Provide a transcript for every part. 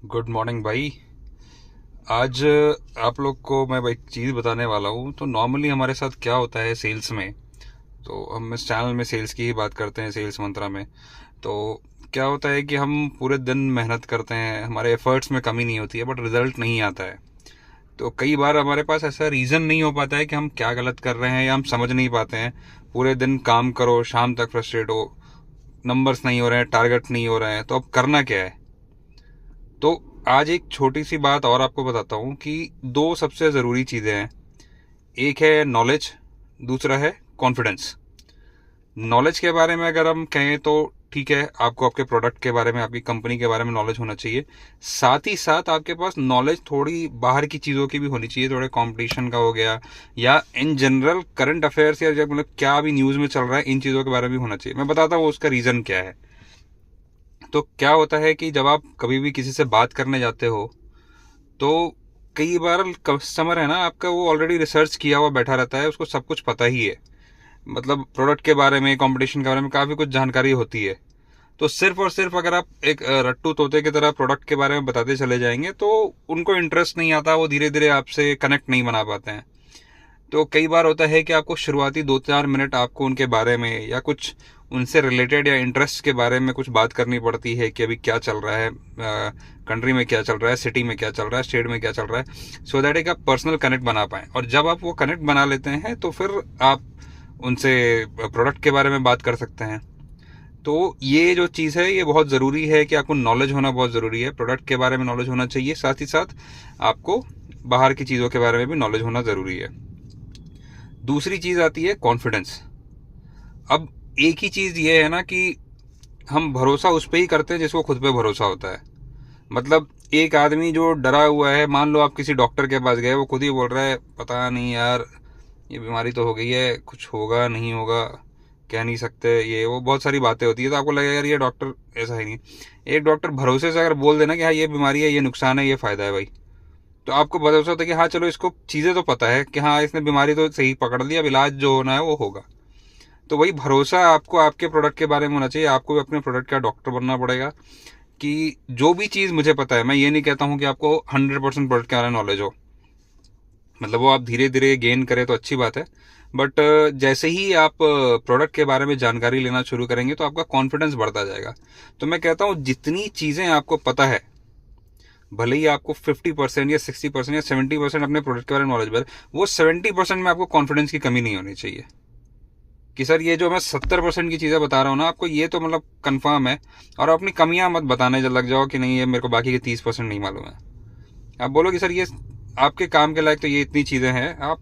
Good morning भाई। आज आप लोग को मैं एक चीज़ बताने वाला हूँ। तो नॉर्मली हमारे साथ क्या होता है सेल्स में, तो हम इस चैनल में सेल्स की ही बात करते हैं, सेल्स मंत्रा में। तो क्या होता है कि हम पूरे दिन मेहनत करते हैं, हमारे एफर्ट्स में कमी नहीं होती है, बट रिजल्ट नहीं आता है। तो कई बार हमारे पास ऐसा रीज़न नहीं हो पाता है कि हम क्या गलत कर रहे हैं, या हम समझ नहीं पाते हैं। पूरे दिन काम करो, शाम तक फ्रस्ट्रेट हो, नंबर्स नहीं हो रहे हैं, टारगेट नहीं हो रहे हैं, तो अब करना क्या है। तो आज एक छोटी सी बात और आपको बताता हूँ कि दो सबसे ज़रूरी चीज़ें हैं। एक है नॉलेज, दूसरा है कॉन्फिडेंस। नॉलेज के बारे में अगर हम कहें तो ठीक है, आपको आपके प्रोडक्ट के बारे में, आपकी कंपनी के बारे में नॉलेज होना चाहिए। साथ ही साथ आपके पास नॉलेज थोड़ी बाहर की चीज़ों की भी होनी चाहिए, थोड़े कंपटीशन का हो गया, या इन जनरल करंट अफेयर्स, या जब मतलब क्या अभी न्यूज़ में चल रहा है, इन चीज़ों के बारे में होना चाहिए। मैं बताता हूँ उसका रीज़न क्या है। तो क्या होता है कि जब आप कभी भी किसी से बात करने जाते हो, तो कई बार कस्टमर है ना आपका, वो ऑलरेडी रिसर्च किया हुआ बैठा रहता है, उसको सब कुछ पता ही है। मतलब प्रोडक्ट के बारे में, कंपटीशन के बारे में काफ़ी कुछ जानकारी होती है। तो सिर्फ और सिर्फ अगर आप एक रट्टू तोते की तरह प्रोडक्ट के बारे में बताते चले जाएंगे, तो उनको इंटरेस्ट नहीं आता, वो धीरे धीरे आपसे कनेक्ट नहीं बना पाते हैं। तो कई बार होता है कि आपको शुरुआती 2-4 मिनट आपको उनके बारे में, या कुछ उनसे रिलेटेड या इंटरेस्ट के बारे में कुछ बात करनी पड़ती है कि अभी क्या चल रहा है, कंट्री में क्या चल रहा है, सिटी में क्या चल रहा है, स्टेट में क्या चल रहा है, सो दैट एक आप पर्सनल कनेक्ट बना पाएँ। और जब आप वो कनेक्ट बना लेते हैं, तो फिर आप उनसे प्रोडक्ट के बारे में बात कर सकते हैं। तो ये जो चीज़ है, ये बहुत ज़रूरी है कि आपको नॉलेज होना बहुत ज़रूरी है, प्रोडक्ट के बारे में नॉलेज होना चाहिए, साथ ही साथ आपको बाहर की चीज़ों के बारे में भी नॉलेज होना ज़रूरी है। दूसरी चीज़ आती है कॉन्फिडेंस। अब एक ही चीज़ ये है ना कि हम भरोसा उस पर ही करते हैं जिसको खुद पे भरोसा होता है। मतलब एक आदमी जो डरा हुआ है, मान लो आप किसी डॉक्टर के पास गए, वो खुद ही बोल रहा है पता नहीं यार, ये बीमारी तो हो गई है, कुछ होगा नहीं होगा, कह नहीं सकते, ये वो बहुत सारी बातें होती है। तो आपको लगेगा यार ये डॉक्टर ऐसा है नहीं। एक डॉक्टर भरोसे से अगर बोल देना कि हाँ ये बीमारी है, ये नुकसान है, ये फ़ायदा है भाई, तो आपको भरोसा होता है कि हाँ चलो, इसको चीज़ें तो पता है कि हाँ इसने बीमारी तो सही पकड़ ली, अब इलाज जो होना है वो होगा। तो वही भरोसा आपको आपके प्रोडक्ट के बारे में होना चाहिए। आपको भी अपने प्रोडक्ट का डॉक्टर बनना पड़ेगा कि जो भी चीज़ मुझे पता है, मैं ये नहीं कहता हूँ कि आपको 100% प्रोडक्ट के बारे में नॉलेज हो, मतलब वो आप धीरे धीरे गेन करें तो अच्छी बात है। बट जैसे ही आप प्रोडक्ट के बारे में जानकारी लेना शुरू करेंगे, तो आपका कॉन्फिडेंस बढ़ता जाएगा। तो मैं कहता हूँ जितनी चीज़ें आपको पता है, भले ही आपको 50% या 60% या 70% अपने प्रोडक्ट के बारे में नॉलेज है, वो 70% में आपको कॉन्फिडेंस की कमी नहीं होनी चाहिए कि सर ये जो मैं 70% की चीज़ें बता रहा हूँ ना आपको, ये तो मतलब कंफर्म है। और अपनी कमियां मत बताने लग जाओ कि नहीं, ये मेरे को बाकी के 30% नहीं मालूम है। आप बोलो कि सर ये आपके काम के लायक तो ये इतनी चीज़ें हैं, आप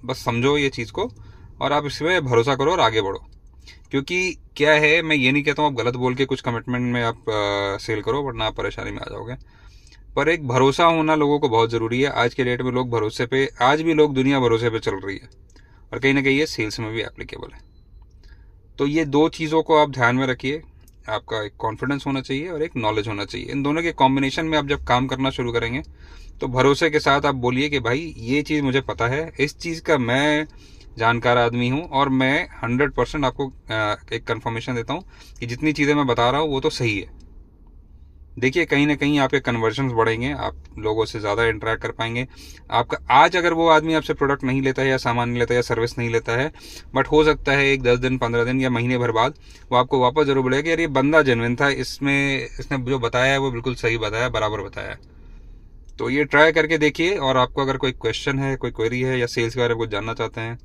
बस समझो ये चीज़ को, और आप इसमें भरोसा करो और आगे बढ़ो। क्योंकि क्या है, मैं ये नहीं कहता हूँ आप गलत बोल के कुछ कमिटमेंट में आप सेल करो, वरना आप परेशानी में आ जाओगे। पर एक भरोसा होना लोगों को बहुत ज़रूरी है। आज के डेट में लोग भरोसे पे, आज भी लोग दुनिया भरोसे पे चल रही है, और कहीं ना कहीं ये सेल्स में भी एप्लीकेबल है। तो ये दो चीज़ों को आप ध्यान में रखिए। आपका एक कॉन्फिडेंस होना चाहिए और एक नॉलेज होना चाहिए। इन दोनों के कॉम्बिनेशन में आप जब काम करना शुरू करेंगे, तो भरोसे के साथ आप बोलिए कि भाई ये चीज़ मुझे पता है, इस चीज़ का मैं जानकार आदमी हूँ, और मैं 100% आपको एक कंफर्मेशन देता हूँ कि जितनी चीज़ें मैं बता रहा हूँ वो तो सही है। देखिए कहीं ना कहीं आपके कन्वर्जन्स बढ़ेंगे, आप लोगों से ज़्यादा इंटरेक्ट कर पाएंगे। आपका आज अगर वो आदमी आपसे प्रोडक्ट नहीं लेता है, या सामान नहीं लेता है, या सर्विस नहीं लेता है, बट हो सकता है एक 10 दिन, 15 दिन या महीने भर बाद वो आपको वापस जरूर बोलेगा कि यार ये बंदा जेन्युइन था, इसमें इसने जो बताया है वो बिल्कुल सही बताया, बराबर बताया है। तो ये ट्राई करके देखिए। और आपको अगर कोई क्वेश्चन है, कोई क्वेरी है, या सेल्स के बारे में कुछ जानना चाहते हैं,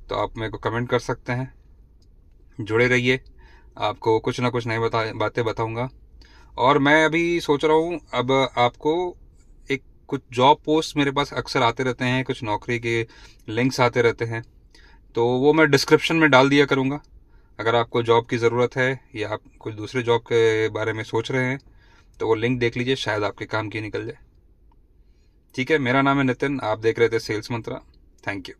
तो आप मेरे को कमेंट कर सकते हैं। जुड़े रहिए, आपको कुछ ना कुछ नई बातें बताऊंगा। और मैं अभी सोच रहा हूँ, अब आपको एक कुछ जॉब पोस्ट मेरे पास अक्सर आते रहते हैं, कुछ नौकरी के लिंक्स आते रहते हैं, तो वो मैं डिस्क्रिप्शन में डाल दिया करूँगा। अगर आपको जॉब की ज़रूरत है, या आप कुछ दूसरे जॉब के बारे में सोच रहे हैं, तो वो लिंक देख लीजिए, शायद आपके काम की निकल जाए। ठीक है, मेरा नाम है नितिन, आप देख रहे थे सेल्स मंत्रा। Thank you.